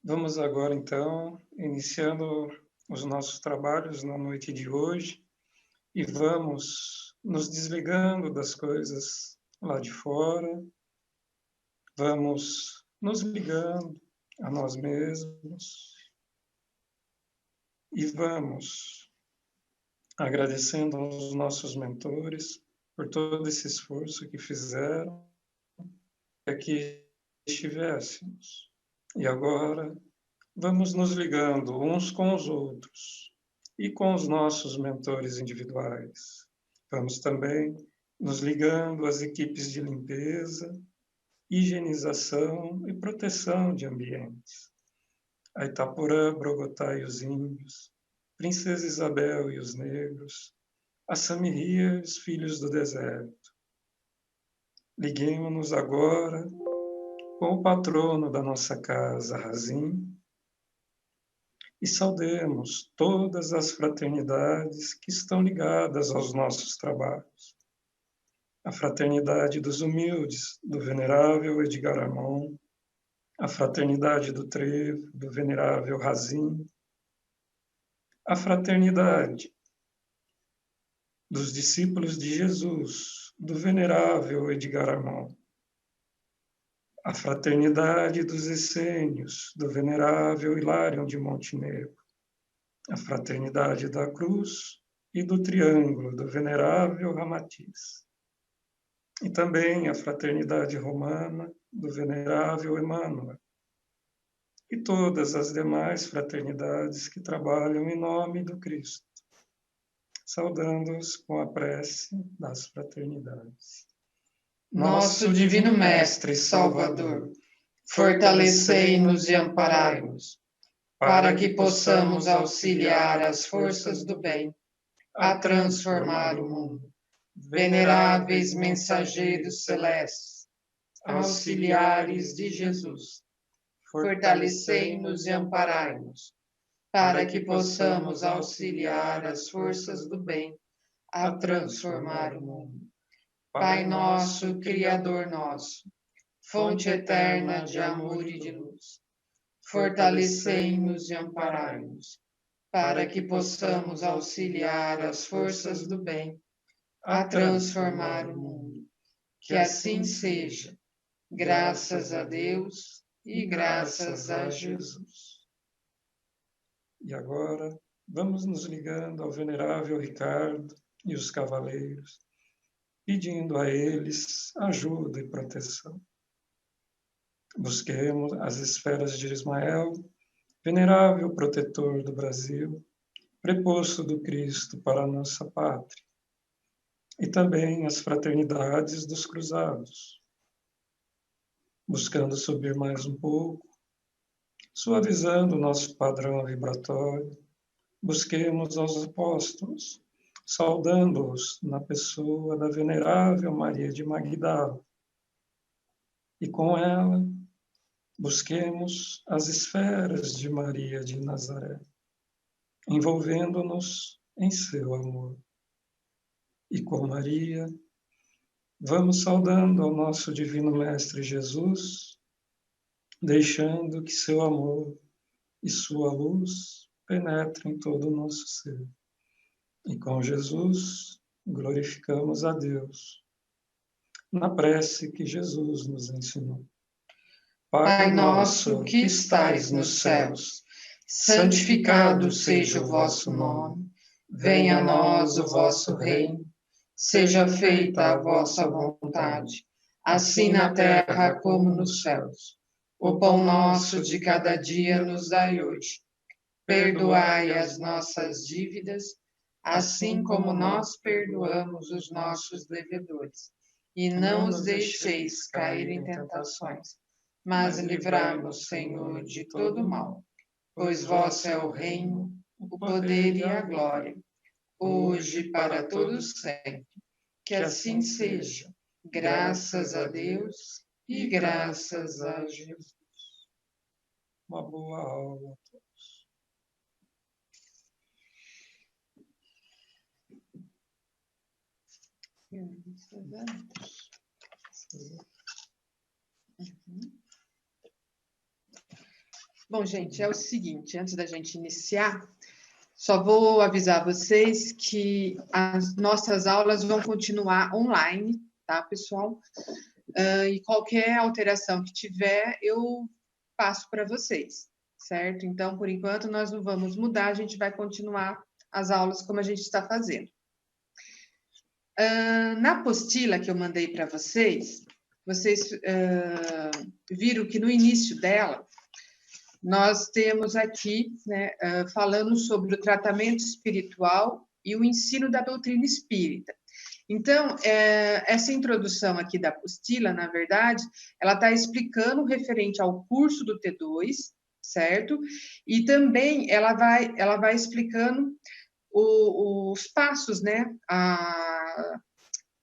Vamos agora, então, iniciando os nossos trabalhos na noite de hoje e vamos nos desligando das coisas lá de fora, vamos nos ligando a nós mesmos e vamos agradecendo aos nossos mentores por todo esse esforço que fizeram para que estivéssemos. E agora vamos nos ligando uns com os outros e com os nossos mentores individuais. Vamos também nos ligando às equipes de limpeza, higienização e proteção de ambientes. A Itapurã, Brogotá e os índios, Princesa Isabel e os negros, a Samirria e os filhos do deserto. Liguemos-nos agora com o patrono da nossa casa, Razim, e saudemos todas as fraternidades que estão ligadas aos nossos trabalhos. A fraternidade dos humildes, do venerável Edgar Amon, a fraternidade do trevo, do venerável Razim, a fraternidade dos discípulos de Jesus, do venerável Edgar Amon, a fraternidade dos essênios, do venerável Hilarion de Montenegro, a fraternidade da cruz e do triângulo, do venerável Ramatiz, e também a fraternidade romana, do venerável Emmanuel, e todas as demais fraternidades que trabalham em nome do Cristo, saudando-os com a prece das fraternidades. Nosso Divino Mestre Salvador, fortalecei-nos e amparai-nos, para que possamos auxiliar as forças do bem a transformar o mundo. Veneráveis mensageiros celestes, auxiliares de Jesus, fortalecei-nos e amparai-nos, para que possamos auxiliar as forças do bem a transformar o mundo. Pai nosso, Criador nosso, fonte eterna de amor e de luz, fortalecei-nos e amparai-nos, para que possamos auxiliar as forças do bem a transformar o mundo. Que assim seja, graças a Deus e graças a Jesus. E agora, vamos nos ligando ao venerável Ricardo e os cavaleiros, pedindo a eles ajuda e proteção. Busquemos as esferas de Ismael, venerável protetor do Brasil, preposto do Cristo para a nossa pátria, e também as fraternidades dos cruzados, buscando subir mais um pouco, suavizando o nosso padrão vibratório, busquemos aos apóstolos, saudando-os na pessoa da venerável Maria de Magdala, e com ela busquemos as esferas de Maria de Nazaré, envolvendo-nos em seu amor. E com Maria, vamos saudando ao nosso Divino Mestre Jesus, deixando que seu amor e sua luz penetrem todo o nosso ser. E com Jesus, glorificamos a Deus, na prece que Jesus nos ensinou. Pai nosso que estais nos céus, santificado seja o vosso nome. Venha a nós o vosso reino. Seja feita a vossa vontade, assim na terra como nos céus. O pão nosso de cada dia nos dai hoje. Perdoai as nossas dívidas, assim como nós perdoamos os nossos devedores. E não os deixeis cair em tentações, mas livrai-nos, Senhor, de todo mal. Pois vosso é o reino, o poder e a glória, hoje e para todos sempre. Que assim seja, graças a Deus e graças a Jesus. Uma boa aula. Bom, gente, é o seguinte, antes da gente iniciar, só vou avisar vocês que as nossas aulas vão continuar online, tá, pessoal? E qualquer alteração que tiver, eu passo para vocês, certo? Então, por enquanto, nós não vamos mudar, a gente vai continuar as aulas como a gente está fazendo. Na apostila que eu mandei para vocês viram que no início dela, nós temos aqui, né, falando sobre o tratamento espiritual e o ensino da doutrina espírita. Então, essa introdução aqui da apostila, na verdade, ela está explicando referente ao curso do T2, certo? E também ela vai explicando os passos, né,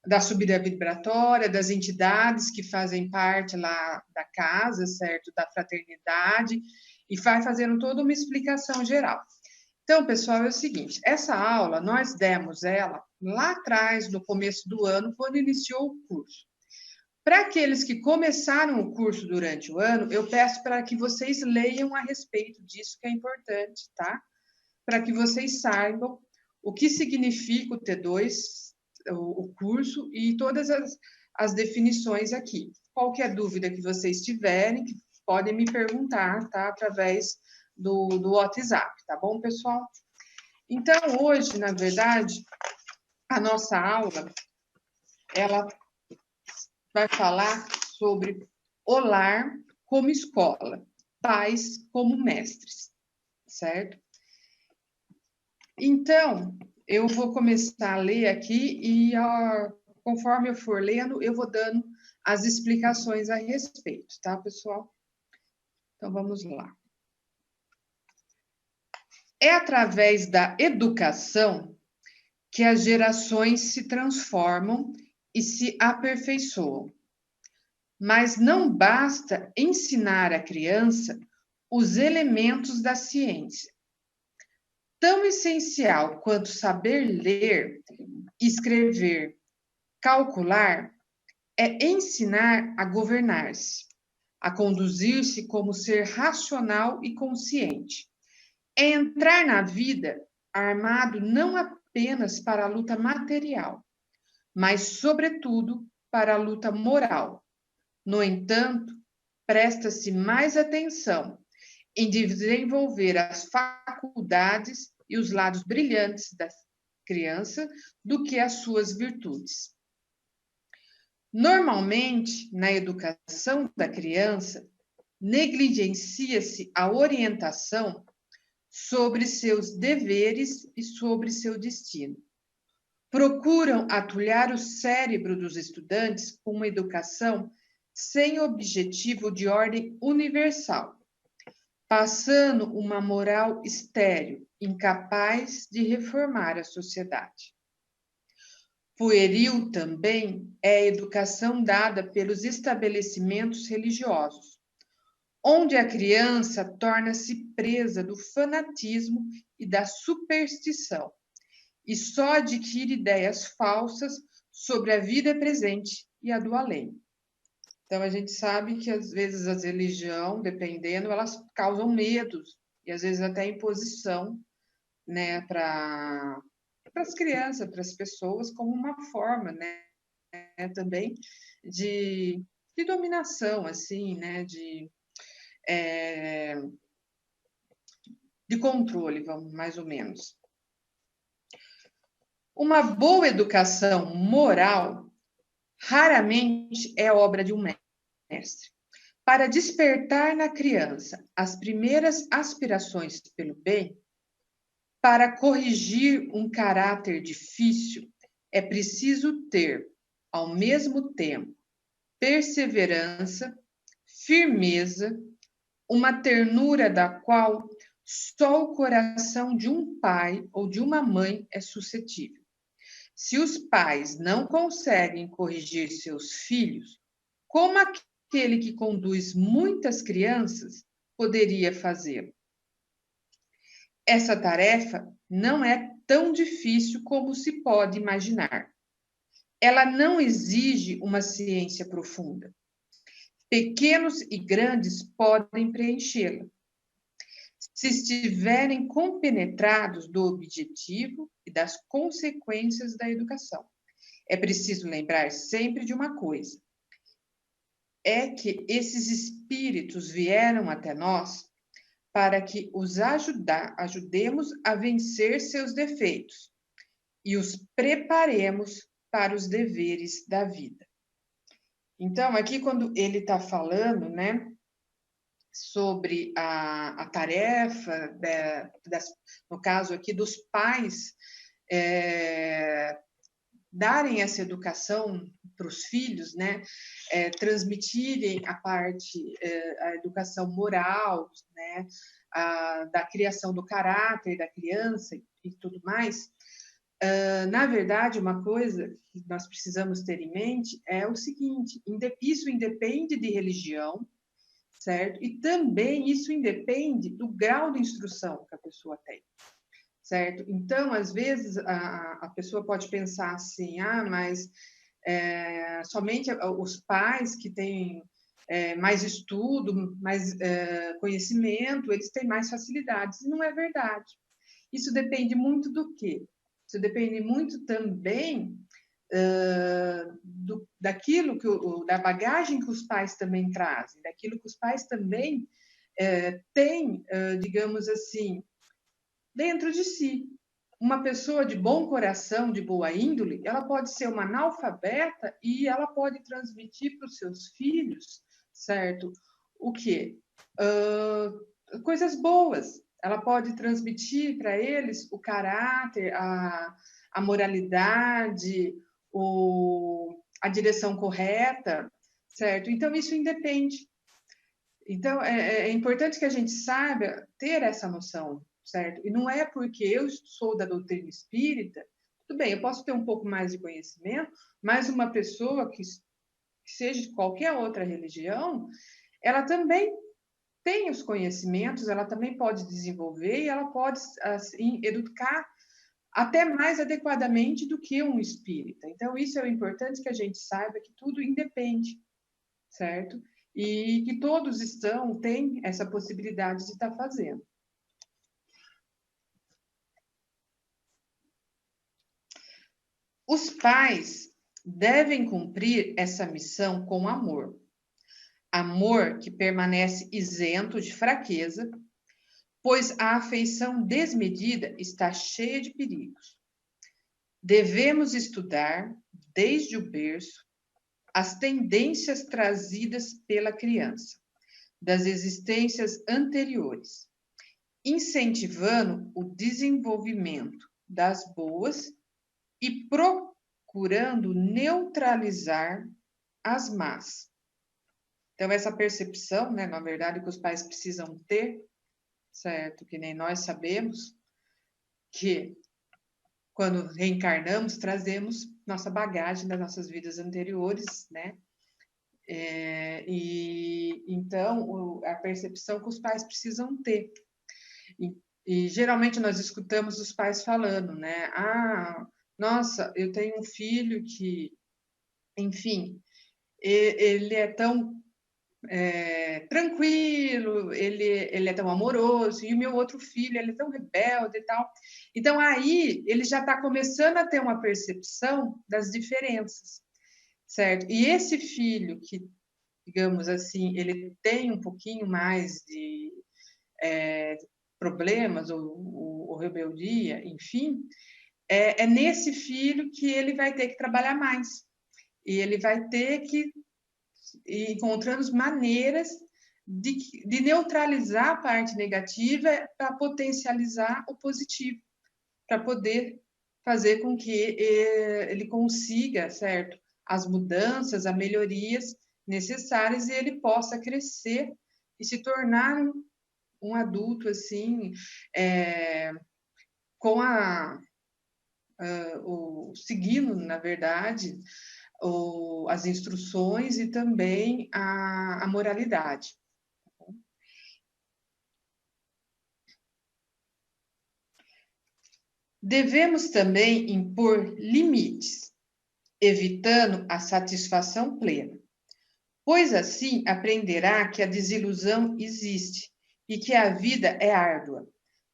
da subida vibratória, das entidades que fazem parte lá da casa, certo? Da fraternidade, e vai fazendo toda uma explicação geral. Então, pessoal, é o seguinte, essa aula, nós demos ela lá atrás, no começo do ano, quando iniciou o curso. Para aqueles que começaram o curso durante o ano, eu peço para que vocês leiam a respeito disso, que é importante, tá? Para que vocês saibam o que significa o T2, o curso, e todas as definições aqui. Qualquer dúvida que vocês tiverem, podem me perguntar, tá? Através do WhatsApp, tá bom, pessoal? Então, hoje, na verdade, a nossa aula, ela vai falar sobre o lar como escola, pais como mestres, certo? Então, eu vou começar a ler aqui e, conforme eu for lendo, eu vou dando as explicações a respeito, tá, pessoal? Então, vamos lá. É através da educação que as gerações se transformam e se aperfeiçoam. Mas não basta ensinar à criança os elementos da ciência. Tão essencial quanto saber ler, escrever, calcular, é ensinar a governar-se, a conduzir-se como ser racional e consciente. É entrar na vida armado não apenas para a luta material, mas, sobretudo, para a luta moral. No entanto, presta-se mais atenção em desenvolver as faculdades e os lados brilhantes da criança do que as suas virtudes. Normalmente, na educação da criança, negligencia-se a orientação sobre seus deveres e sobre seu destino. Procuram atulhar o cérebro dos estudantes com uma educação sem objetivo de ordem universal, passando uma moral estéril, incapaz de reformar a sociedade. Pueril também é a educação dada pelos estabelecimentos religiosos, onde a criança torna-se presa do fanatismo e da superstição, e só adquire ideias falsas sobre a vida presente e a do além. Então, a gente sabe que, às vezes, as religiões, dependendo, elas causam medos e, às vezes, até imposição, né, para as crianças, para as pessoas, como uma forma, né, também de dominação, assim, né, de controle, vamos, mais ou menos. Uma boa educação moral raramente é obra de um mestre. Para despertar na criança as primeiras aspirações pelo bem, para corrigir um caráter difícil, é preciso ter, ao mesmo tempo, perseverança, firmeza, uma ternura da qual só o coração de um pai ou de uma mãe é suscetível. Se os pais não conseguem corrigir seus filhos, como aquele que conduz muitas crianças poderia fazê-lo? Essa tarefa não é tão difícil como se pode imaginar. Ela não exige uma ciência profunda. Pequenos e grandes podem preenchê-la. se estiverem compenetrados do objetivo e das consequências da educação. É preciso lembrar sempre de uma coisa, é que esses espíritos vieram até nós para que os ajudemos a vencer seus defeitos e os preparemos para os deveres da vida. Então, aqui quando ele está falando, né, sobre a tarefa, no caso aqui dos pais, darem essa educação para os filhos, né, transmitirem a educação moral, né, da criação do caráter da criança e tudo mais. Na verdade, uma coisa que nós precisamos ter em mente é o seguinte: isso independe de religião, certo? E também isso independe do grau de instrução que a pessoa tem, certo? Então, às vezes, a pessoa pode pensar assim, mas somente os pais que têm mais estudo, mais conhecimento, eles têm mais facilidades. E não é verdade. Isso depende muito do quê? Isso depende muito também daquilo da bagagem que os pais também trazem, daquilo que os pais também têm, digamos assim, dentro de si. Uma pessoa de bom coração, de boa índole, ela pode ser uma analfabeta e ela pode transmitir para os seus filhos, certo? O quê? Coisas boas. Ela pode transmitir para eles o caráter, a moralidade, a direção correta, certo? Então, isso independe. Então, é importante que a gente saiba ter essa noção, certo? E não é porque eu sou da doutrina espírita, tudo bem, eu posso ter um pouco mais de conhecimento, mas uma pessoa que seja de qualquer outra religião, ela também tem os conhecimentos, ela também pode desenvolver e ela pode, assim, educar até mais adequadamente do que um espírita. Então, isso é importante que a gente saiba que tudo independe, certo? E que todos têm essa possibilidade de estar fazendo. Os pais devem cumprir essa missão com amor. Amor que permanece isento de fraqueza, pois a afeição desmedida está cheia de perigos. Devemos estudar, desde o berço, as tendências trazidas pela criança, das existências anteriores, incentivando o desenvolvimento das boas e procurando neutralizar as más. Então, essa percepção, né, na verdade, que os pais precisam ter, certo? Que nem nós sabemos que quando reencarnamos, trazemos nossa bagagem das nossas vidas anteriores, né? E então, a percepção que os pais precisam ter. E geralmente nós escutamos os pais falando, né? Nossa, eu tenho um filho que, enfim, ele é tão tranquilo, ele é tão amoroso, e o meu outro filho, ele é tão rebelde e tal. Então, aí, ele já está começando a ter uma percepção das diferenças, certo? E esse filho que, digamos assim, ele tem um pouquinho mais de problemas ou rebeldia, enfim, é nesse filho que ele vai ter que trabalhar mais. E ele vai ter que ir encontrando maneiras de neutralizar a parte negativa para potencializar o positivo, para poder fazer com que ele consiga, certo, as mudanças, as melhorias necessárias e ele possa crescer e se tornar um adulto assim, com seguindo, na verdade, as instruções e também a moralidade. Devemos também impor limites, evitando a satisfação plena, pois assim aprenderá que a desilusão existe e que a vida é árdua,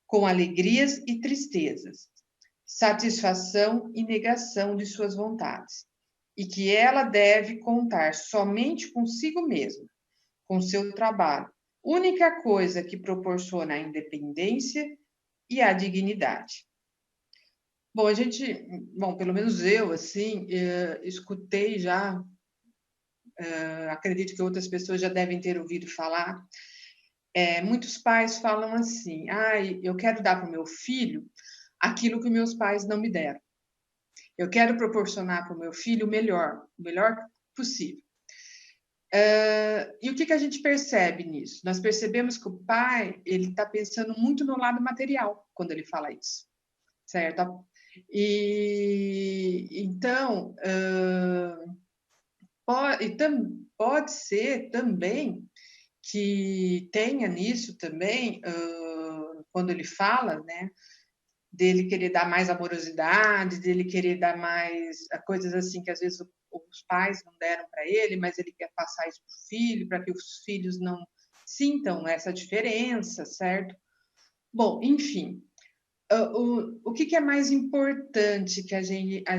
com alegrias e tristezas, satisfação e negação de suas vontades, e que ela deve contar somente consigo mesma, com seu trabalho, única coisa que proporciona a independência e a dignidade. Bom, pelo menos eu, assim, escutei já, acredito que outras pessoas já devem ter ouvido falar, muitos pais falam assim, eu quero dar para o meu filho aquilo que meus pais não me deram. Eu quero proporcionar para o meu filho o melhor possível. E o que a gente percebe nisso? Nós percebemos que o pai, ele está pensando muito no lado material quando ele fala isso, certo? E então, pode ser também que tenha nisso também, quando ele fala, né, dele querer dar mais amorosidade, dele querer dar mais coisas assim que às vezes os pais não deram para ele, mas ele quer passar isso para o filho, para que os filhos não sintam essa diferença, certo? Bom, enfim, o que é mais importante que a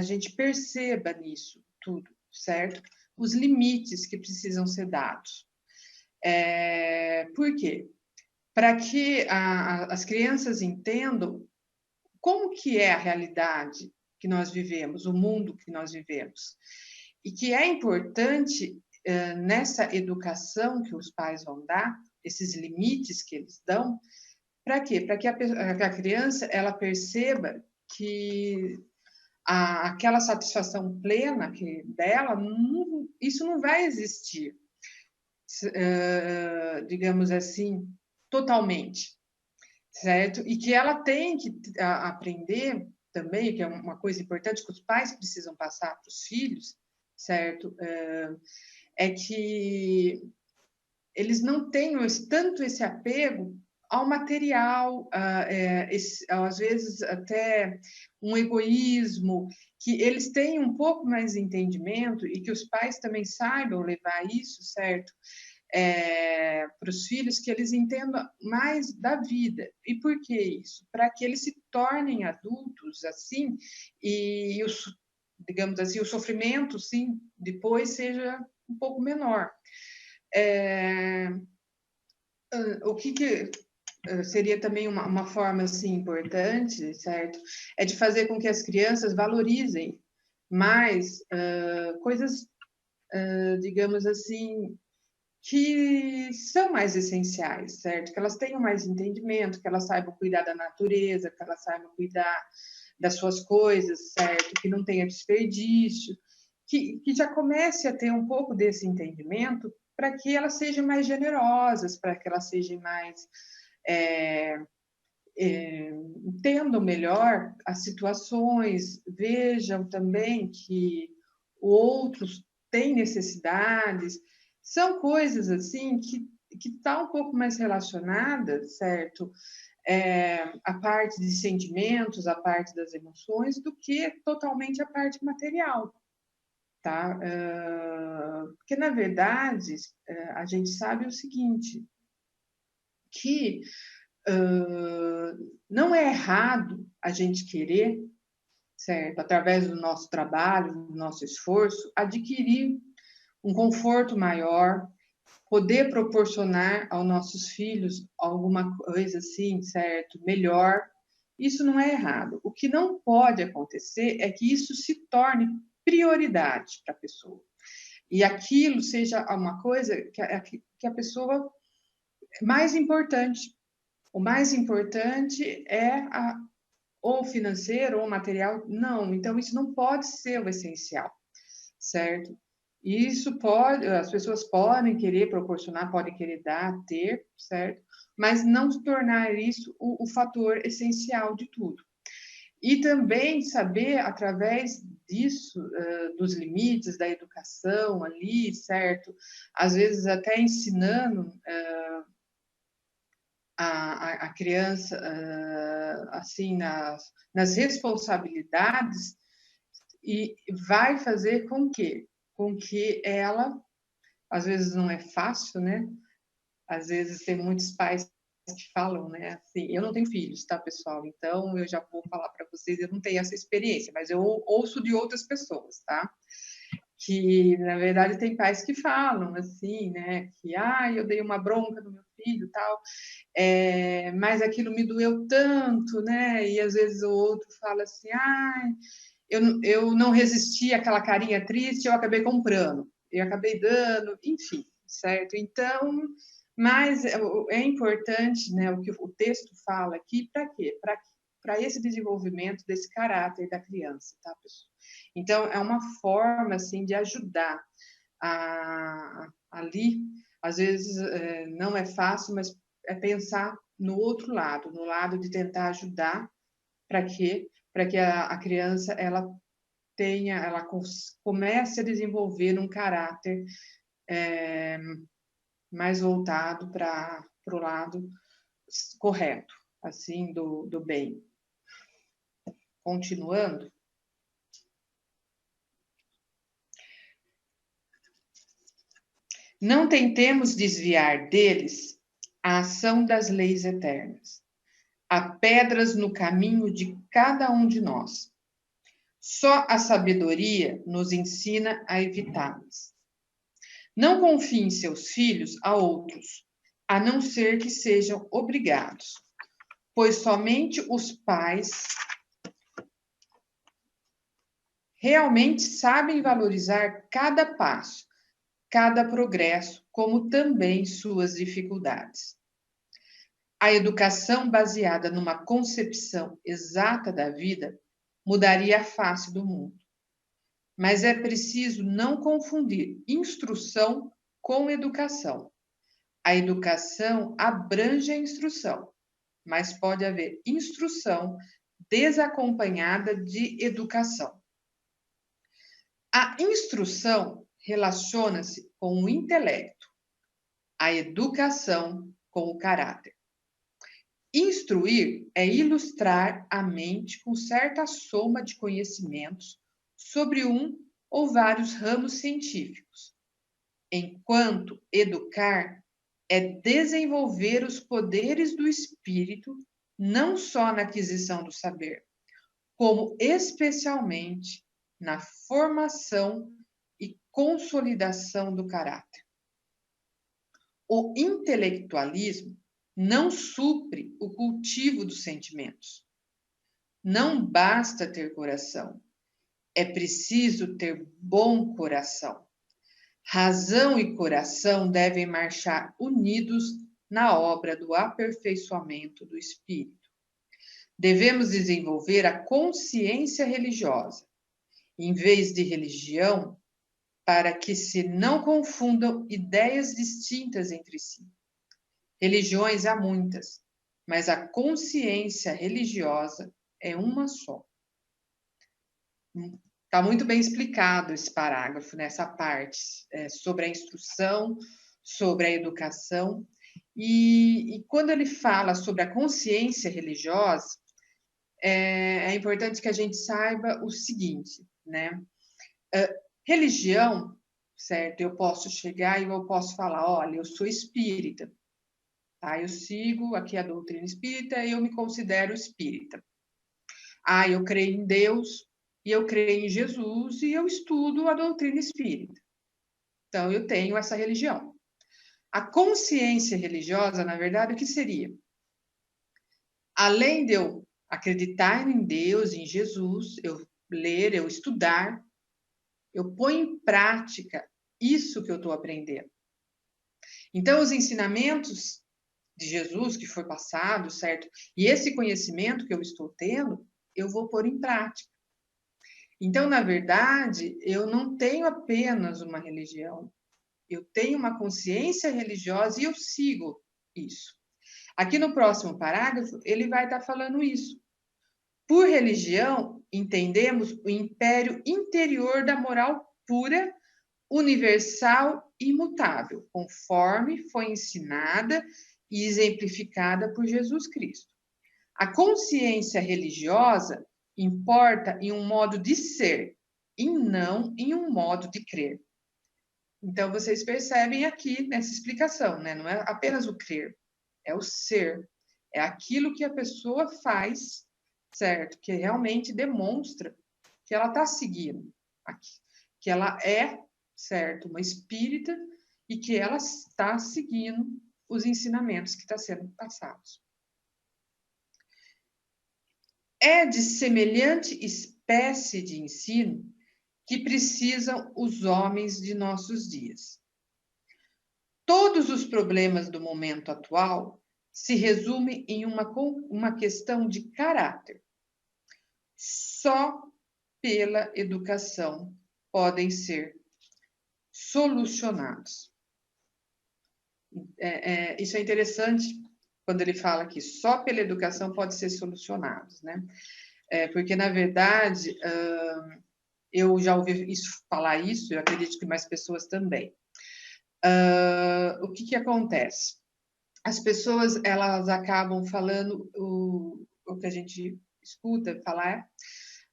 gente perceba nisso tudo, certo? Os limites que precisam ser dados. Por quê? Para que as crianças entendam como que é a realidade que nós vivemos, o mundo que nós vivemos. E que é importante, nessa educação que os pais vão dar, esses limites que eles dão, para quê? Para que a criança ela perceba que aquela satisfação plena dela, isso não vai existir, digamos assim, totalmente, certo? E que ela tem que aprender também, que é uma coisa importante que os pais precisam passar para os filhos, certo? É que eles não tenham tanto esse apego ao material, às vezes até um egoísmo, que eles tenham um pouco mais de entendimento e que os pais também saibam levar isso, certo? Para os filhos, que eles entendam mais da vida. E por que isso? Para que eles se tornem adultos assim, e digamos assim, o sofrimento, sim, depois seja um pouco menor. O que seria também uma forma assim importante, certo? É de fazer com que as crianças valorizem mais coisas, digamos assim, que são mais essenciais, certo? Que elas tenham mais entendimento, que elas saibam cuidar da natureza, que elas saibam cuidar das suas coisas, certo? Que não tenha desperdício, que já comece a ter um pouco desse entendimento para que elas sejam mais generosas, para que elas sejam mais entendam melhor as situações, vejam também que outros têm necessidades, são coisas assim que está um pouco mais relacionada, certo? A parte de sentimentos, a parte das emoções, do que totalmente a parte material, tá? Porque, na verdade, a gente sabe o seguinte, que não é errado a gente querer, certo, através do nosso trabalho, do nosso esforço, adquirir um conforto maior, poder proporcionar aos nossos filhos alguma coisa assim, certo, melhor. Isso não é errado. O que não pode acontecer é que isso se torne prioridade para a pessoa. E aquilo seja uma coisa que a pessoa mais importante. O mais importante é ou financeiro ou material. Não, então isso não pode ser o essencial, certo? Isso pode, as pessoas podem querer proporcionar, podem querer dar, ter, certo? Mas não se tornar isso o fator essencial de tudo. E também saber, através disso, dos limites da educação ali, certo? Às vezes até ensinando a criança, assim, nas responsabilidades, e vai fazer com que ela, às vezes não é fácil, né? Às vezes tem muitos pais que falam, né? Assim, eu não tenho filhos, tá, pessoal? Então, eu já vou falar para vocês, eu não tenho essa experiência, mas eu ouço de outras pessoas, tá? Que, na verdade, tem pais que falam assim, né? Que, eu dei uma bronca no meu filho, tal, mas aquilo me doeu tanto, né? E às vezes o outro fala assim, eu não resisti àquela carinha triste, eu acabei comprando, eu acabei dando, enfim, certo? Então, mas é importante, né, o que o texto fala aqui, para quê? Para esse desenvolvimento desse caráter da criança, tá, pessoal? Então, é uma forma, assim, de ajudar ali, às vezes não é fácil, mas é pensar no outro lado, no lado de tentar ajudar para quê? Para que a criança ela comece a desenvolver um caráter mais voltado para o lado correto, assim, do bem. Continuando. Não tentemos desviar deles a ação das leis eternas. Há pedras no caminho de cada um de nós. Só a sabedoria nos ensina a evitá-las. Não confie em seus filhos a outros, a não ser que sejam obrigados, pois somente os pais realmente sabem valorizar cada passo, cada progresso, como também suas dificuldades. A educação baseada numa concepção exata da vida mudaria a face do mundo. Mas é preciso não confundir instrução com educação. A educação abrange a instrução, mas pode haver instrução desacompanhada de educação. A instrução relaciona-se com o intelecto, a educação com o caráter. Instruir é ilustrar a mente com certa soma de conhecimentos sobre um ou vários ramos científicos, enquanto educar é desenvolver os poderes do espírito, não só na aquisição do saber, como especialmente na formação e consolidação do caráter. O intelectualismo não supre o cultivo dos sentimentos. Não basta ter coração, é preciso ter bom coração. Razão e coração devem marchar unidos na obra do aperfeiçoamento do espírito. Devemos desenvolver a consciência religiosa, em vez de religião, para que se não confundam ideias distintas entre si. Religiões há muitas, mas a consciência religiosa é uma só. Está muito bem explicado esse parágrafo, nessa parte, sobre a instrução, sobre a educação. E quando ele fala sobre a consciência religiosa, é importante que a gente saiba o seguinte, né? Religião, certo? Eu posso chegar e eu posso falar, olha, eu sou espírita, tá? Eu sigo aqui a doutrina espírita e eu me considero espírita. Eu creio em Deus e eu creio em Jesus e eu estudo a doutrina espírita. Então, eu tenho essa religião. A consciência religiosa, na verdade, o que seria? Além de eu acreditar em Deus, em Jesus, eu ler, eu estudar, eu ponho em prática isso que eu estou aprendendo. Então, os ensinamentos de Jesus que foi passado, certo? E esse conhecimento que eu estou tendo, eu vou pôr em prática. Então, na verdade, eu não tenho apenas uma religião, eu tenho uma consciência religiosa e eu sigo isso. Aqui no próximo parágrafo, ele vai estar falando isso. Por religião, entendemos o império interior da moral pura, universal e imutável, conforme foi ensinada e exemplificada por Jesus Cristo. A consciência religiosa importa em um modo de ser e não em um modo de crer. Então, vocês percebem aqui nessa explicação, né? Não é apenas o crer, é o ser, é aquilo que a pessoa faz, certo? Que realmente demonstra que ela está seguindo, que ela é, certo, uma espírita e que ela está seguindo os ensinamentos que estão sendo passados. É de semelhante espécie de ensino que precisam os homens de nossos dias. Todos os problemas do momento atual se resumem em uma questão de caráter. Só pela educação podem ser solucionados. Isso é interessante quando ele fala que só pela educação pode ser solucionados, né? Porque, na verdade, eu já ouvi falar isso, eu acredito que mais pessoas também. O que acontece? As pessoas, elas acabam falando o que a gente escuta falar,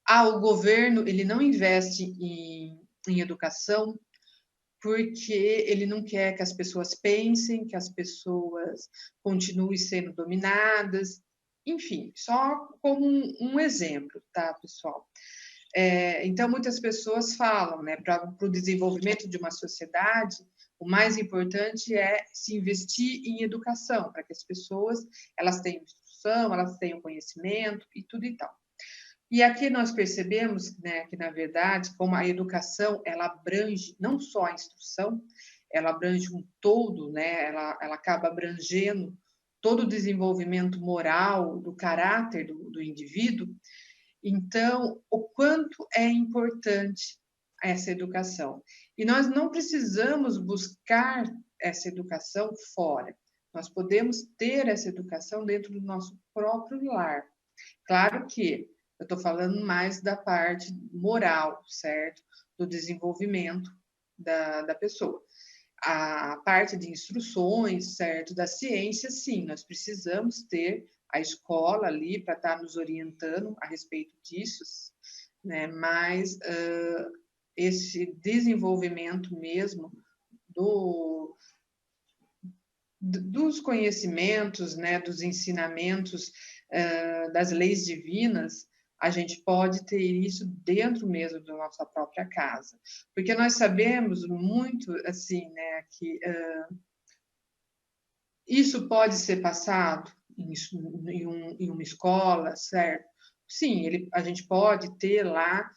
o governo, ele não investe em educação porque ele não quer que as pessoas pensem, que as pessoas continuem sendo dominadas, enfim, só como um exemplo, tá, pessoal? Então, muitas pessoas falam, né, para o desenvolvimento de uma sociedade, o mais importante é se investir em educação, para que as pessoas, elas tenham instrução, elas tenham conhecimento e tudo e tal. E aqui nós percebemos, né, que, na verdade, como a educação, ela abrange não só a instrução, ela abrange um todo, né, ela acaba abrangendo todo o desenvolvimento moral, do caráter do indivíduo. Então, o quanto é importante essa educação. E nós não precisamos buscar essa educação fora. Nós podemos ter essa educação dentro do nosso próprio lar. Claro que eu estou falando mais da parte moral, certo? Do desenvolvimento da pessoa. A parte de instruções, certo? Da ciência, sim, nós precisamos ter a escola ali para estar nos orientando a respeito disso, né? Mas esse desenvolvimento mesmo dos conhecimentos, né? Dos ensinamentos, das leis divinas, a gente pode ter isso dentro mesmo da nossa própria casa. Porque nós sabemos muito, assim, né, que isso pode ser passado em uma escola, certo? Sim, a gente pode ter lá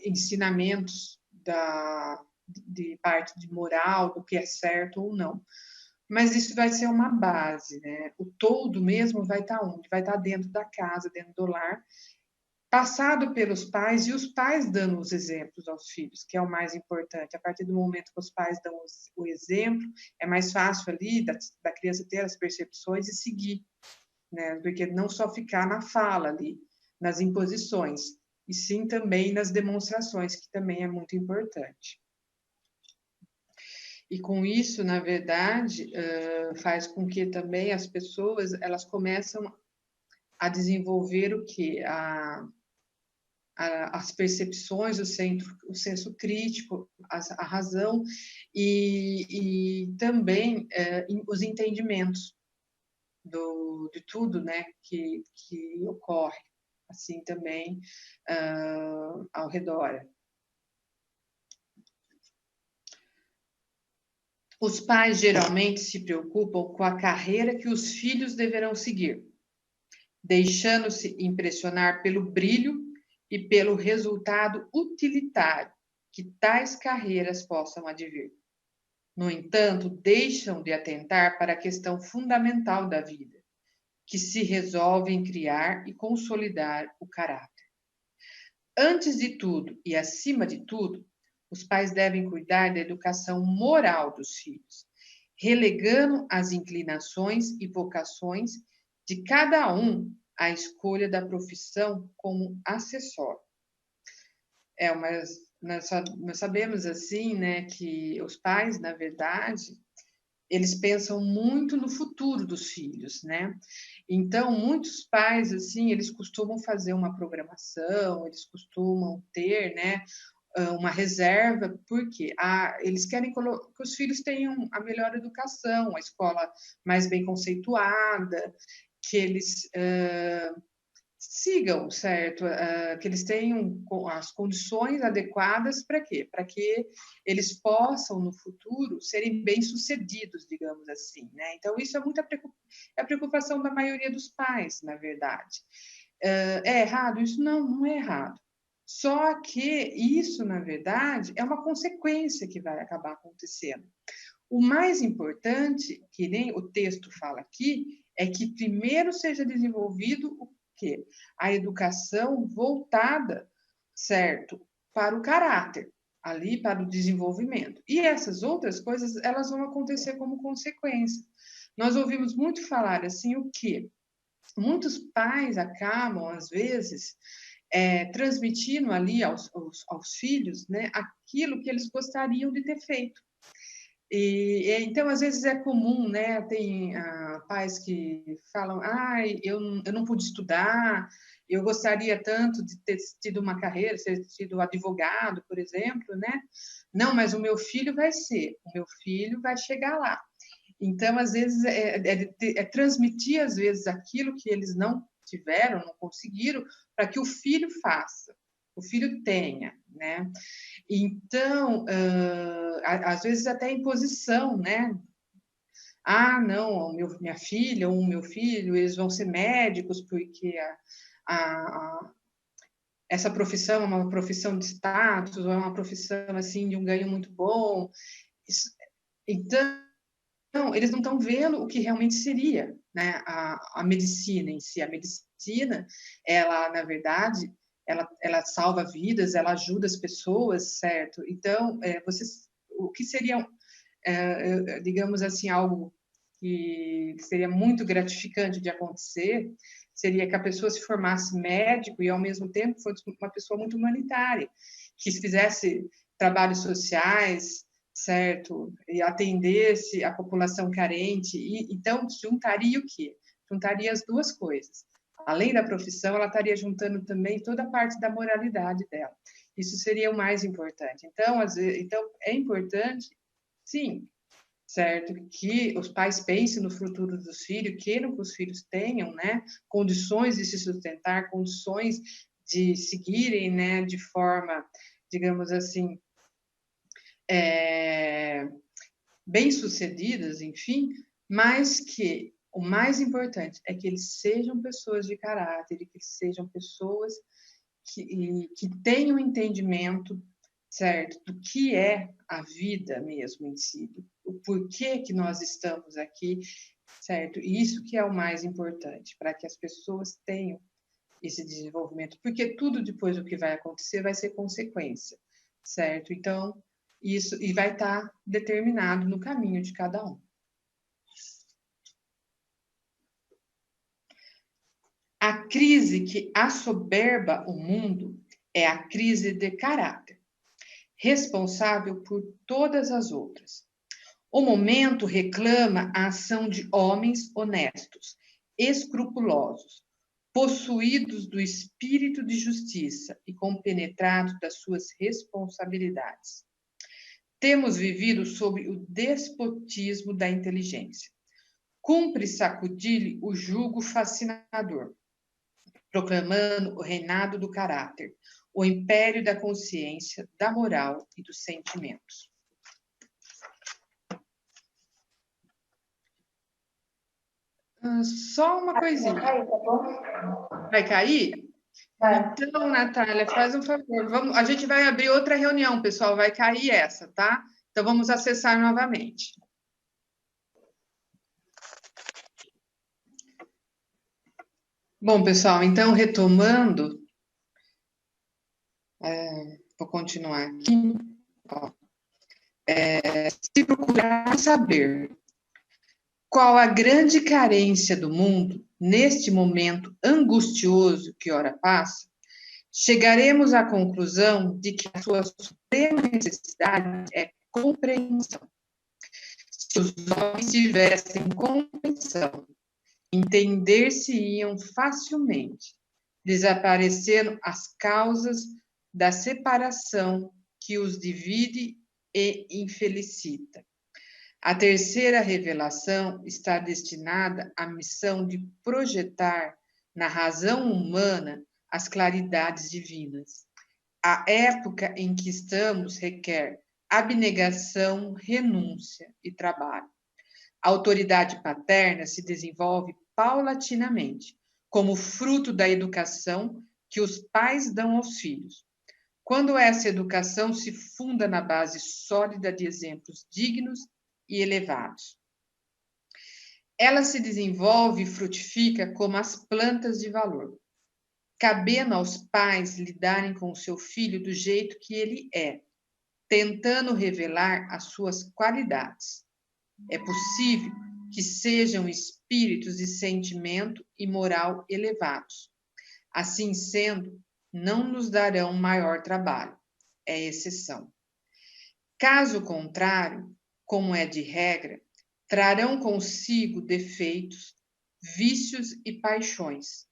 ensinamentos de parte de moral, do que é certo ou não. Mas isso vai ser uma base, né? O todo mesmo vai estar onde? Vai estar dentro da casa, dentro do lar, passado pelos pais, e os pais dando os exemplos aos filhos, que é o mais importante. A partir do momento que os pais dão o exemplo, é mais fácil ali da criança ter as percepções e seguir, né? Porque não só ficar na fala ali, nas imposições, e sim também nas demonstrações, que também é muito importante. E com isso, na verdade, faz com que também as pessoas, elas começam a desenvolver o quê? As percepções, o senso crítico, a razão e também os entendimentos de tudo, né, que ocorre, assim também ao redor. Os pais geralmente se preocupam com a carreira que os filhos deverão seguir, deixando-se impressionar pelo brilho e pelo resultado utilitário que tais carreiras possam advir. No entanto, deixam de atentar para a questão fundamental da vida, que se resolve em criar e consolidar o caráter. Antes de tudo e acima de tudo, os pais devem cuidar da educação moral dos filhos, relegando as inclinações e vocações de cada um à escolha da profissão como acessório. Nós sabemos assim, né, que os pais, na verdade, eles pensam muito no futuro dos filhos, né? Então, muitos pais, assim, eles costumam fazer uma programação, eles costumam ter, né, uma reserva, porque eles querem que os filhos tenham a melhor educação, a escola mais bem conceituada, que eles sigam, certo? Que eles tenham as condições adequadas para quê? Para que eles possam, no futuro, serem bem-sucedidos, digamos assim, né? Então, isso é a preocupação da maioria dos pais, na verdade. É errado? Isso não é errado. Só que isso, na verdade, é uma consequência que vai acabar acontecendo. O mais importante, que nem o texto fala aqui, é que primeiro seja desenvolvido o quê? A educação voltada, certo, para o caráter, ali para o desenvolvimento. E essas outras coisas, elas vão acontecer como consequência. Nós ouvimos muito falar assim, o quê? Muitos pais acabam, às vezes, transmitindo ali aos filhos, né, aquilo que eles gostariam de ter feito. Então, às vezes é comum, né? Tem pais que falam: eu não pude estudar, eu gostaria tanto de ter tido uma carreira, ter sido advogado, por exemplo, né? Não, mas o meu filho vai chegar lá. Então, às vezes, é transmitir, às vezes, aquilo que eles não tiveram, não conseguiram, para que o filho faça, o filho tenha, né? Então, às vezes até imposição, né? Não, minha filha ou meu filho, eles vão ser médicos porque essa profissão é uma profissão de status, ou é uma profissão, assim, de um ganho muito bom. Então, eles não estão vendo o que realmente seria, né? A medicina em si. A medicina, ela, na verdade, ela salva vidas, ela ajuda as pessoas, certo? Então, o que seria, digamos assim, algo que seria muito gratificante de acontecer, seria que a pessoa se formasse médico e, ao mesmo tempo, fosse uma pessoa muito humanitária, que fizesse trabalhos sociais, certo? E atendesse a população carente. Então, juntaria o quê? Juntaria as duas coisas. Além da profissão, ela estaria juntando também toda a parte da moralidade dela. Isso seria o mais importante. Então, é importante, sim, certo, que os pais pensem no futuro dos filhos, queiram que os filhos tenham, né, condições de se sustentar, condições de seguirem, né, de forma, digamos assim, bem-sucedidas, enfim, mas que o mais importante é que eles sejam pessoas de caráter, que sejam pessoas que tenham entendimento, certo, do que é a vida mesmo em si, o porquê que nós estamos aqui, certo? E isso que é o mais importante, para que as pessoas tenham esse desenvolvimento, porque tudo depois do que vai acontecer vai ser consequência, certo? Então, isso e vai estar determinado no caminho de cada um. A crise que assoberba o mundo é a crise de caráter, responsável por todas as outras. O momento reclama a ação de homens honestos, escrupulosos, possuídos do espírito de justiça e compenetrados das suas responsabilidades. Temos vivido sob o despotismo da inteligência. Cumpre sacudir-lhe o jugo fascinador, proclamando o reinado do caráter, o império da consciência, da moral e dos sentimentos. Só uma coisinha. Vai cair, tá bom? Vai cair? Vai. Então, Natália, faz um favor. A gente vai abrir outra reunião, pessoal. Vai cair essa, tá? Então, vamos acessar novamente. Bom, pessoal, então, retomando, vou continuar aqui. Se procurar saber qual a grande carência do mundo neste momento angustioso que ora passa, chegaremos à conclusão de que a sua suprema necessidade é compreensão. Se os homens tivessem compreensão, entender-se-iam facilmente, desaparecendo as causas da separação que os divide e infelicita. A terceira revelação está destinada à missão de projetar na razão humana as claridades divinas. A época em que estamos requer abnegação, renúncia e trabalho. A autoridade paterna se desenvolve paulatinamente, como fruto da educação que os pais dão aos filhos. Quando essa educação se funda na base sólida de exemplos dignos e elevados. Ela se desenvolve e frutifica como as plantas de valor, cabendo aos pais lidarem com o seu filho do jeito que ele é, tentando revelar as suas qualidades. É possível que sejam espíritos de sentimento e moral elevados. Assim sendo, não nos darão maior trabalho. É exceção. Caso contrário, como é de regra, trarão consigo defeitos, vícios e paixões,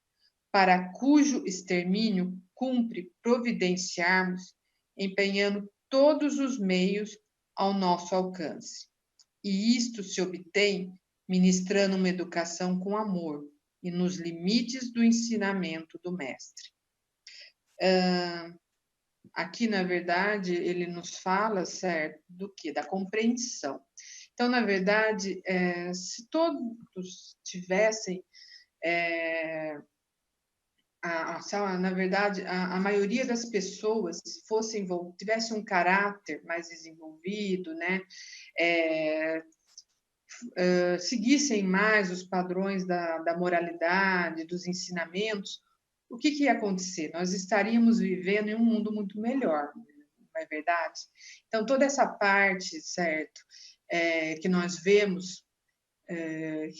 para cujo extermínio cumpre providenciarmos, empenhando todos os meios ao nosso alcance. E isto se obtém ministrando uma educação com amor e nos limites do ensinamento do mestre. Aqui, na verdade, ele nos fala, certo, do quê? Da compreensão. Então, na verdade, se todos tivessem, na verdade, a maioria das pessoas tivesse um caráter mais desenvolvido, né? Seguissem mais os padrões da moralidade, dos ensinamentos, o que ia acontecer? Nós estaríamos vivendo em um mundo muito melhor, não é verdade? Então, toda essa parte, certo, que nós vemos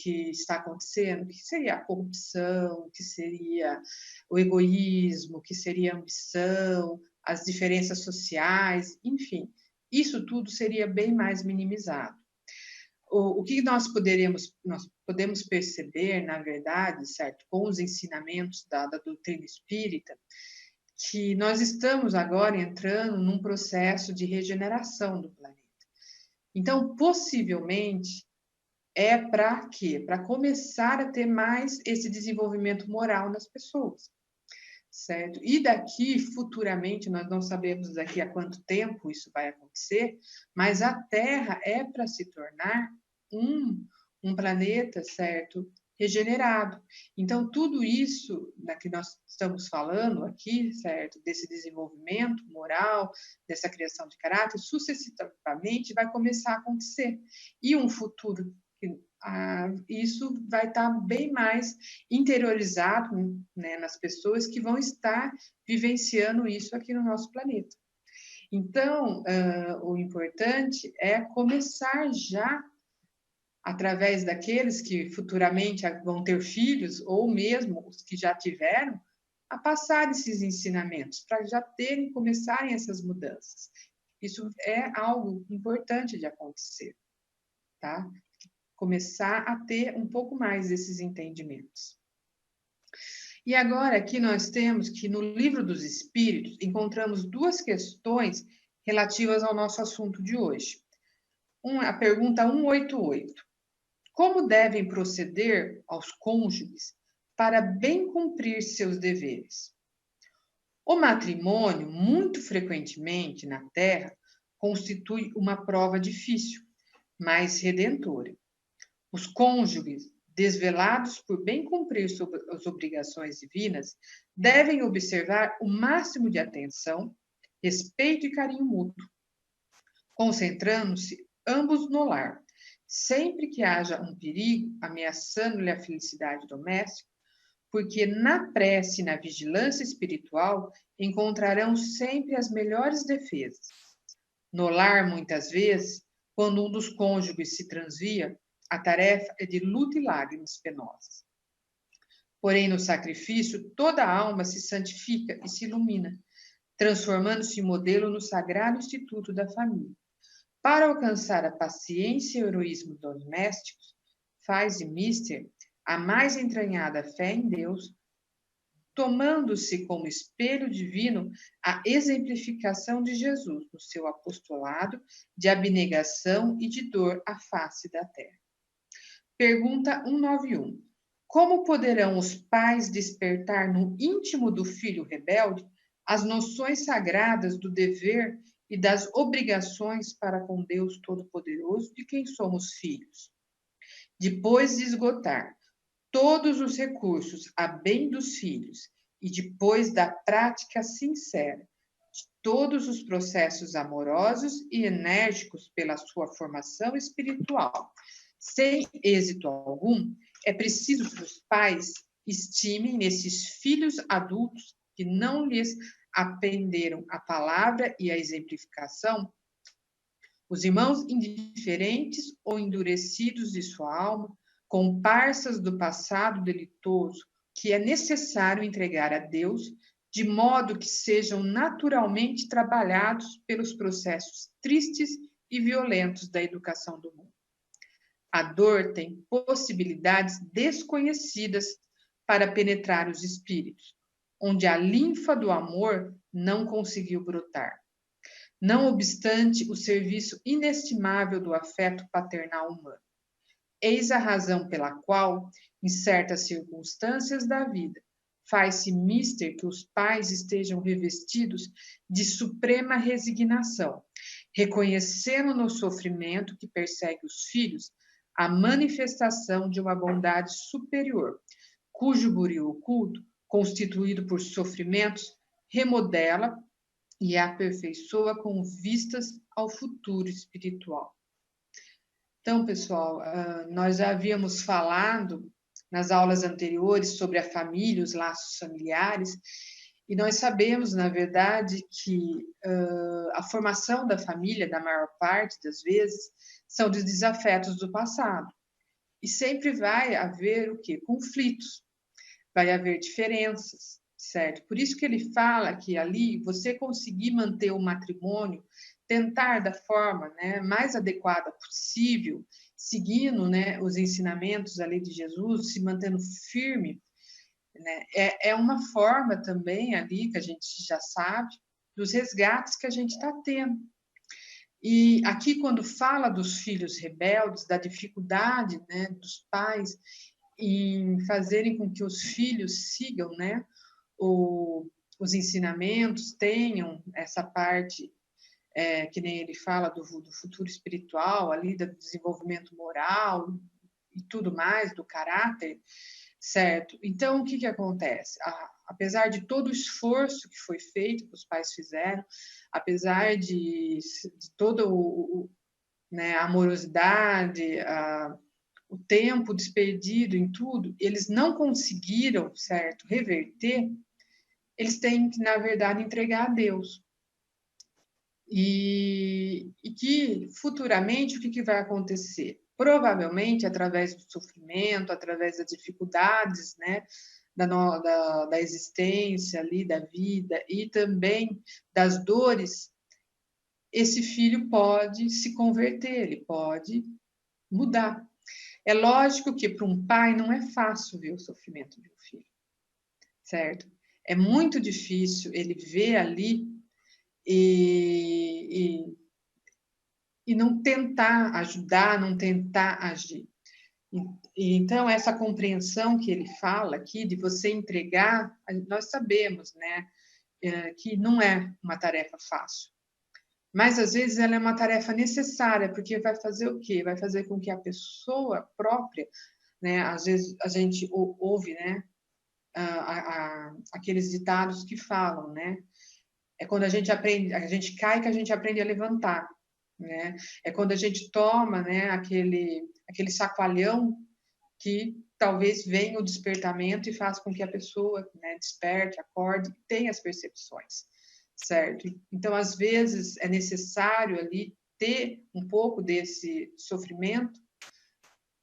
que está acontecendo, que seria a corrupção, que seria o egoísmo, que seria a ambição, as diferenças sociais, enfim, isso tudo seria bem mais minimizado. O que nós podemos perceber, na verdade, certo, com os ensinamentos da doutrina espírita, que nós estamos agora entrando num processo de regeneração do planeta. Então, possivelmente, é para quê? Para começar a ter mais esse desenvolvimento moral nas pessoas, certo? E daqui, futuramente, nós não sabemos daqui a quanto tempo isso vai acontecer, mas a Terra é para se tornar um planeta, certo, regenerado. Então, tudo isso que nós estamos falando aqui, certo, desse desenvolvimento moral, dessa criação de caráter, sucessivamente vai começar a acontecer. E um futuro, isso vai estar bem mais interiorizado, né, nas pessoas que vão estar vivenciando isso aqui no nosso planeta. Então, o importante é começar já, através daqueles que futuramente vão ter filhos, ou mesmo os que já tiveram, a passar esses ensinamentos, para já começarem essas mudanças. Isso é algo importante de acontecer, tá? Começar a ter um pouco mais desses entendimentos. E agora aqui nós temos que no Livro dos Espíritos encontramos duas questões relativas ao nosso assunto de hoje. A pergunta 188. Como devem proceder aos cônjuges para bem cumprir seus deveres? O matrimônio, muito frequentemente na Terra, constitui uma prova difícil, mas redentora. Os cônjuges, desvelados por bem cumprir as obrigações divinas, devem observar o máximo de atenção, respeito e carinho mútuo, concentrando-se ambos no lar, sempre que haja um perigo ameaçando-lhe a felicidade doméstica, porque na prece e na vigilância espiritual encontrarão sempre as melhores defesas. No lar, muitas vezes, quando um dos cônjuges se transvia, a tarefa é de luta e lágrimas penosas. Porém, no sacrifício, toda a alma se santifica e se ilumina, transformando-se em modelo no sagrado instituto da família. Para alcançar a paciência e o heroísmo domésticos, faz de Mister a mais entranhada fé em Deus, tomando-se como espelho divino a exemplificação de Jesus no seu apostolado de abnegação e de dor à face da terra. Pergunta 191. Como poderão os pais despertar no íntimo do filho rebelde as noções sagradas do dever e das obrigações para com Deus Todo-Poderoso de quem somos filhos? Depois de esgotar todos os recursos a bem dos filhos e depois da prática sincera de todos os processos amorosos e enérgicos pela sua formação espiritual, sem êxito algum, é preciso que os pais estimem nesses filhos adultos que não lhes aprenderam a palavra e a exemplificação, os irmãos indiferentes ou endurecidos de sua alma, comparsas do passado delitoso, que é necessário entregar a Deus, de modo que sejam naturalmente trabalhados pelos processos tristes e violentos da educação do mundo. A dor tem possibilidades desconhecidas para penetrar os espíritos, onde a linfa do amor não conseguiu brotar. Não obstante o serviço inestimável do afeto paternal humano. Eis a razão pela qual, em certas circunstâncias da vida, faz-se mister que os pais estejam revestidos de suprema resignação, reconhecendo no sofrimento que persegue os filhos a manifestação de uma bondade superior, cujo buril oculto, constituído por sofrimentos, remodela e aperfeiçoa com vistas ao futuro espiritual. Então, pessoal, nós já havíamos falado nas aulas anteriores sobre a família, os laços familiares, e nós sabemos, na verdade, que a formação da família, da maior parte das vezes, são dos desafetos do passado. E sempre vai haver o quê? Conflitos, vai haver diferenças, certo? Por isso que ele fala que ali você conseguir manter o matrimônio, tentar da forma, né, mais adequada possível, seguindo, né, os ensinamentos ali de Jesus, se mantendo firme, né, é uma forma também ali que a gente já sabe dos resgates que a gente está tendo. E aqui, quando fala dos filhos rebeldes, da dificuldade, né, dos pais em fazerem com que os filhos sigam, né, os ensinamentos, tenham essa parte, que nem ele fala do futuro espiritual, ali, do desenvolvimento moral e tudo mais, do caráter, certo? Então, o que acontece? Apesar de todo o esforço que foi feito, que os pais fizeram, apesar de todo né, a amorosidade, o tempo despedido em tudo, eles não conseguiram, certo, reverter, eles têm que, na verdade, entregar a Deus. E que, futuramente, o que vai acontecer? Provavelmente, através do sofrimento, através das dificuldades, né, da existência ali, da vida, e também das dores, esse filho pode se converter, ele pode mudar. É lógico que para um pai não é fácil ver o sofrimento de um filho, certo? É muito difícil ele ver ali e não tentar ajudar, não tentar agir. Então, essa compreensão que ele fala aqui, de você entregar, nós sabemos, né, que não é uma tarefa fácil. Mas, às vezes, ela é uma tarefa necessária, porque vai fazer o quê? Vai fazer com que a pessoa própria, né, às vezes a gente ouve, né, aqueles ditados que falam, né, é quando a gente aprende, a gente cai que a gente aprende a levantar, né, é quando a gente toma, né, aquele chacoalhão que talvez venha o despertamento e faça com que a pessoa, né, desperte, acorde, tenha as percepções, certo? Então, às vezes, é necessário ali ter um pouco desse sofrimento,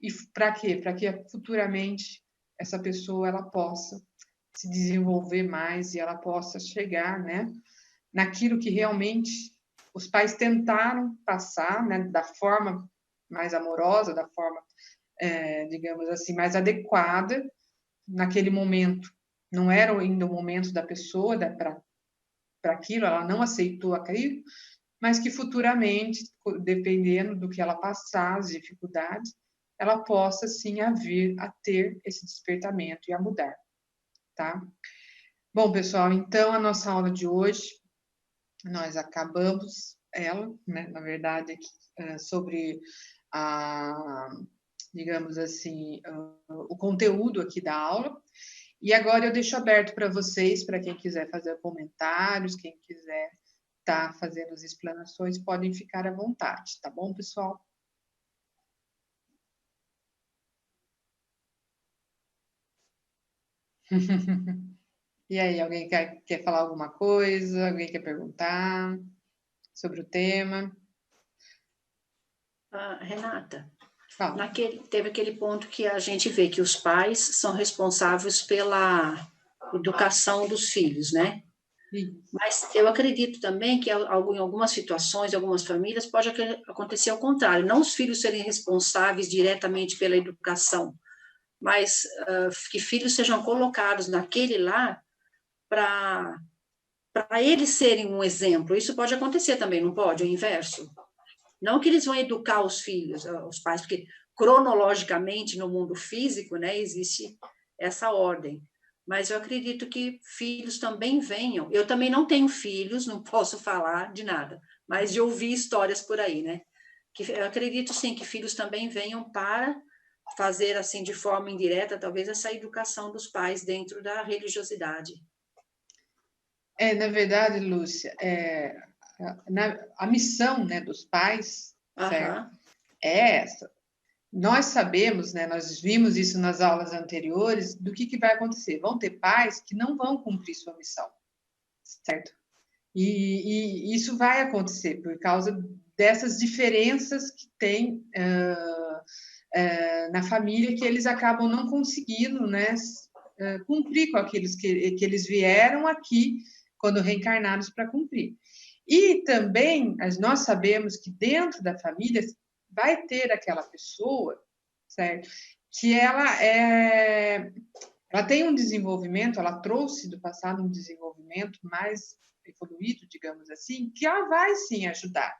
e para quê? Para que futuramente essa pessoa ela possa se desenvolver mais e ela possa chegar, né, naquilo que realmente os pais tentaram passar, né, da forma mais amorosa, da forma, digamos assim, mais adequada naquele momento não era ainda o momento da pessoa para aquilo, ela não aceitou aquilo, mas que futuramente, dependendo do que ela passar, as dificuldades, ela possa, sim, vir a ter esse despertamento e a mudar, tá? Bom, pessoal, então a nossa aula de hoje, nós acabamos ela, né, na verdade, sobre digamos assim, o conteúdo aqui da aula. E agora eu deixo aberto para vocês, para quem quiser fazer comentários, quem quiser estar fazendo as explanações, podem ficar à vontade, tá bom, pessoal? E aí, alguém quer falar alguma coisa? Alguém quer perguntar sobre o tema? Renata, Fala. teve aquele ponto que a gente vê que os pais são responsáveis pela educação dos filhos, né? Sim. Mas eu acredito também que em algumas situações, em algumas famílias, pode acontecer ao contrário, não os filhos serem responsáveis diretamente pela educação, mas que filhos sejam colocados naquele lar para eles serem um exemplo. Isso pode acontecer também, não pode? O inverso? Não que eles vão educar os filhos, os pais, porque cronologicamente no mundo físico, né, existe essa ordem. Mas eu acredito que filhos também venham. Eu também não tenho filhos, não posso falar de nada, mas de ouvir histórias por aí, né? Eu acredito sim que filhos também venham para fazer assim de forma indireta, talvez essa educação dos pais dentro da religiosidade. Na verdade, Lúcia, a missão, né, dos pais, certo? É essa. Nós sabemos, né, nós vimos isso nas aulas anteriores, do que vai acontecer. Vão ter pais que não vão cumprir sua missão, certo? E isso vai acontecer por causa dessas diferenças que tem na família, que eles acabam não conseguindo, né, cumprir com aqueles que eles vieram aqui quando reencarnados para cumprir. E também nós sabemos que dentro da família vai ter aquela pessoa, certo? Que ela tem um desenvolvimento, ela trouxe do passado um desenvolvimento mais evoluído, digamos assim, que ela vai sim ajudar.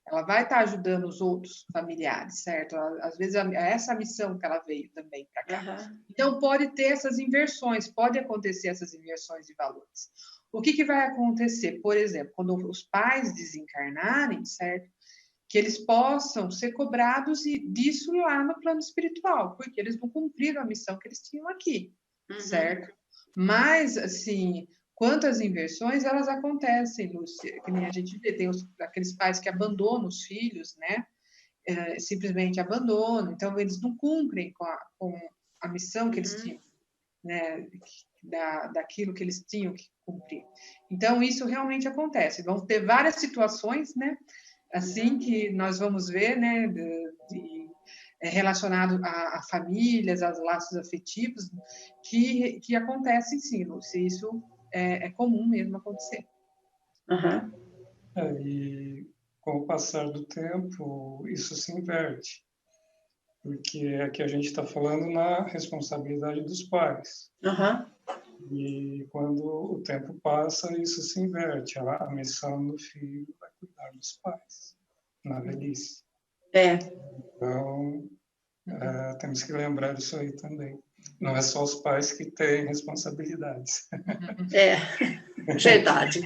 Ela vai estar ajudando os outros familiares, certo? Às vezes é essa a missão que ela veio também para cá. Então pode ter essas inversões, pode acontecer essas inversões de valores. O que vai acontecer? Por exemplo, quando os pais desencarnarem, certo? Que eles possam ser cobrados disso lá no plano espiritual, porque eles não cumpriram a missão que eles tinham aqui, certo? Mas, assim, quanto às inversões, elas acontecem, Lúcia, que nem a gente vê, tem aqueles pais que abandonam os filhos, né? Simplesmente abandonam, então eles não cumprem com a missão que eles tinham, né? Daquilo que eles tinham que cumprir. Então, isso realmente acontece. Vão ter várias situações, né? Assim que nós vamos ver, né, relacionado a famílias, aos laços afetivos, que acontecem sim, Lúcia. Isso é comum mesmo acontecer. E com o passar do tempo, isso se inverte, porque aqui a gente está falando na responsabilidade dos pais. E quando o tempo passa, isso se inverte. A missão do filho vai cuidar dos pais na velhice. Então, temos que lembrar disso aí também. Não é só os pais que têm responsabilidades. Verdade.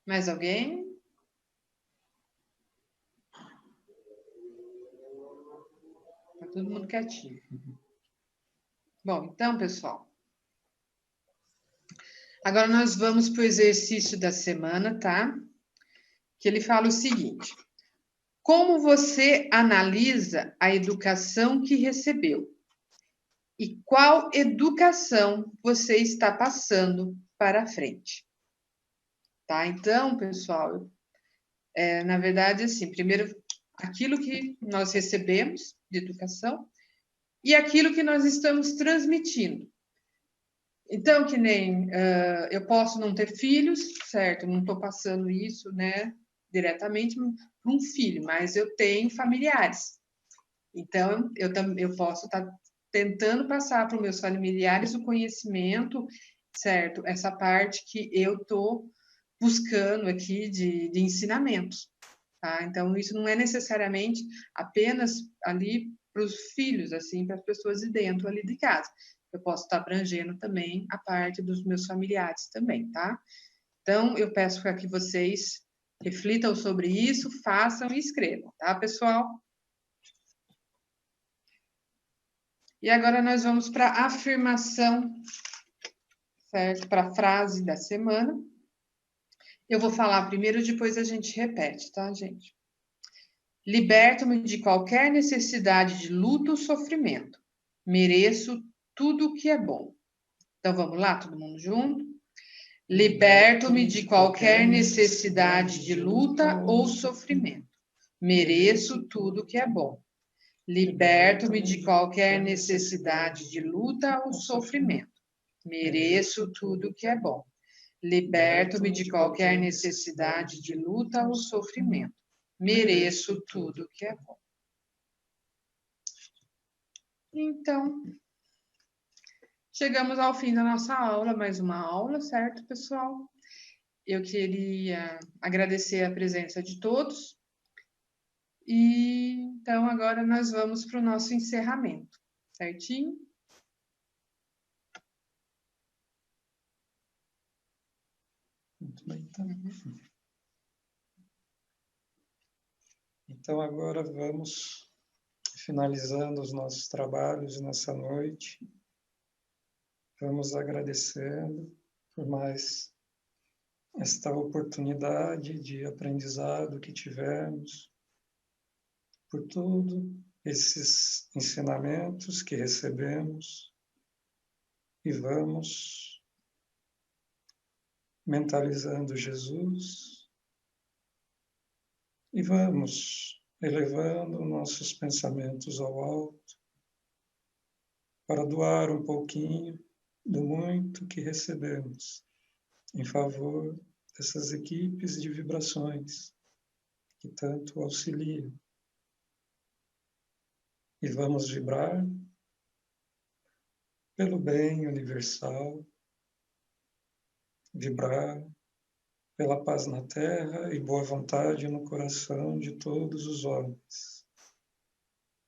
Mais alguém? Tá todo mundo quietinho. Bom, então, pessoal, agora nós vamos para o exercício da semana, tá? Que ele fala o seguinte: como você analisa a educação que recebeu? E qual educação você está passando para frente? Tá? Então, pessoal, na verdade, assim, primeiro, aquilo que nós recebemos de educação e aquilo que nós estamos transmitindo. Então, que nem eu posso não ter filhos, certo? Não estou passando isso, né, diretamente para um filho, mas eu tenho familiares, Então, eu posso estar tentando passar para os meus familiares o conhecimento, certo? Essa parte que eu estou buscando aqui de ensinamentos, tá? Então, isso não é necessariamente apenas ali para os filhos, assim, para as pessoas de dentro ali de casa. Eu posso estar abrangendo também a parte dos meus familiares também, tá? Então, eu peço para que vocês reflitam sobre isso, façam e escrevam, tá, pessoal? E agora nós vamos para a afirmação, certo? Para a frase da semana. Eu vou falar primeiro, depois a gente repete, tá, gente? Liberto-me de qualquer necessidade de luta ou sofrimento. Mereço tudo o que é bom. Então vamos lá, todo mundo junto? Liberto-me de qualquer necessidade de luta ou sofrimento. Mereço tudo o que é bom. Liberto-me de qualquer necessidade de luta ou sofrimento. Mereço tudo o que é bom. Liberto-me de qualquer necessidade de luta ou sofrimento. Mereço tudo o que é bom. Então, chegamos ao fim da nossa aula, mais uma aula, certo, pessoal? Eu queria agradecer a presença de todos. E então agora nós vamos para o nosso encerramento, certinho? Muito bem, então. Então agora vamos finalizando os nossos trabalhos nessa noite. Vamos agradecendo por mais esta oportunidade de aprendizado que tivemos, por todos esses ensinamentos que recebemos, e vamos mentalizando Jesus e vamos elevando nossos pensamentos ao alto para doar um pouquinho do muito que recebemos em favor dessas equipes de vibrações que tanto auxiliam. E vamos vibrar pelo bem universal, vibrar pela paz na terra e boa vontade no coração de todos os homens,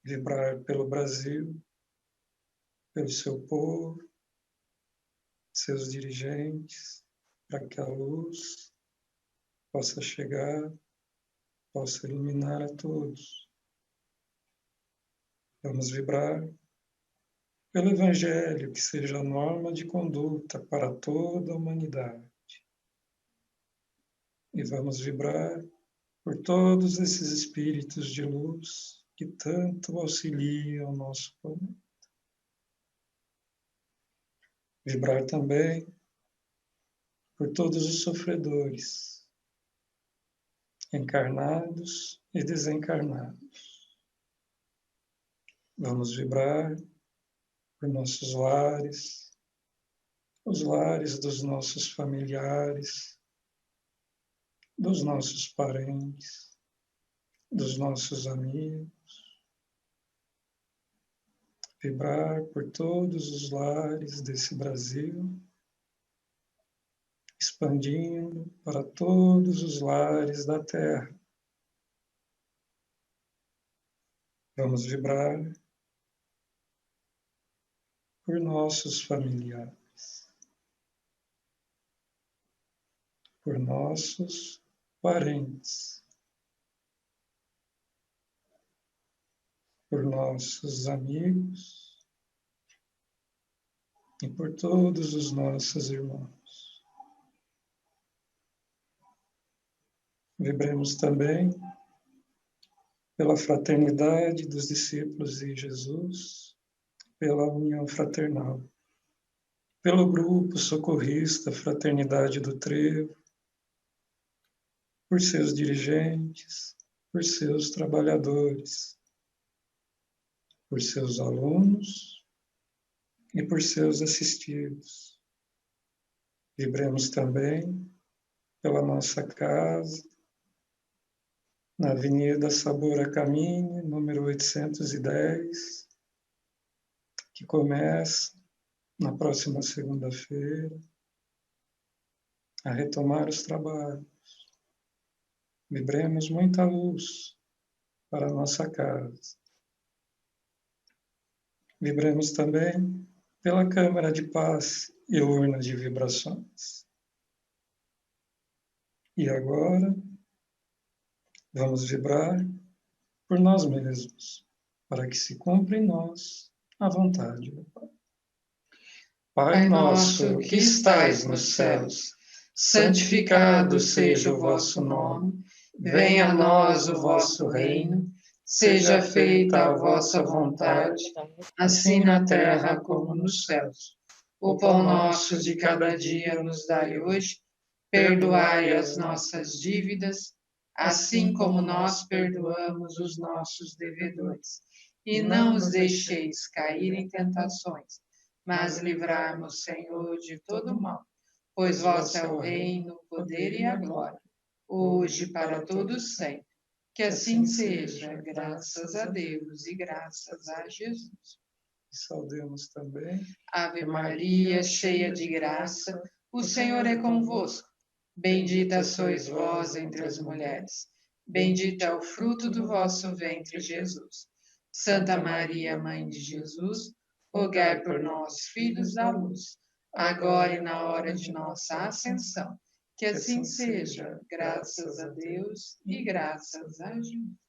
vibrar pelo Brasil, pelo seu povo, seus dirigentes, para que a luz possa chegar, possa iluminar a todos. Vamos vibrar pelo Evangelho, que seja a norma de conduta para toda a humanidade. E vamos vibrar por todos esses espíritos de luz que tanto auxiliam o nosso planeta. Vibrar também por todos os sofredores, encarnados e desencarnados. Vamos vibrar por nossos lares, os lares dos nossos familiares, dos nossos parentes, dos nossos amigos. Vibrar por todos os lares desse Brasil, expandindo para todos os lares da Terra. Vamos vibrar por nossos familiares, por nossos parentes, por nossos amigos e por todos os nossos irmãos. Vibremos também pela fraternidade dos discípulos de Jesus, pela união fraternal, pelo grupo socorrista Fraternidade do Trevo, por seus dirigentes, por seus trabalhadores, por seus alunos e por seus assistidos. Vibremos também pela nossa casa, na Avenida Sabor Camini, número 810, que começa na próxima segunda-feira a retomar os trabalhos. Vibremos muita luz para a nossa casa. Vibremos também pela câmara de paz e urna de vibrações. E agora, vamos vibrar por nós mesmos, para que se cumpra em nós a vontade do Pai. Pai nosso que estais nos céus, santificado seja o vosso nome, venha a nós o vosso reino, seja feita a vossa vontade, assim na terra como nos céus. O pão nosso de cada dia nos dai hoje, perdoai as nossas dívidas, assim como nós perdoamos os nossos devedores. E não os deixeis cair em tentações, mas livrai-nos, Senhor, de todo mal. Pois vosso é o reino, o poder e a glória, hoje e para todos sempre. Que assim seja, graças a Deus e graças a Jesus. Saudemos também. Ave Maria, cheia de graça, o Senhor é convosco. Bendita sois vós entre as mulheres. Bendito é o fruto do vosso ventre, Jesus. Santa Maria, Mãe de Jesus, rogai por nós, filhos da luz, agora e na hora de nossa ascensão. Que assim seja, graças a Deus e graças a Jesus.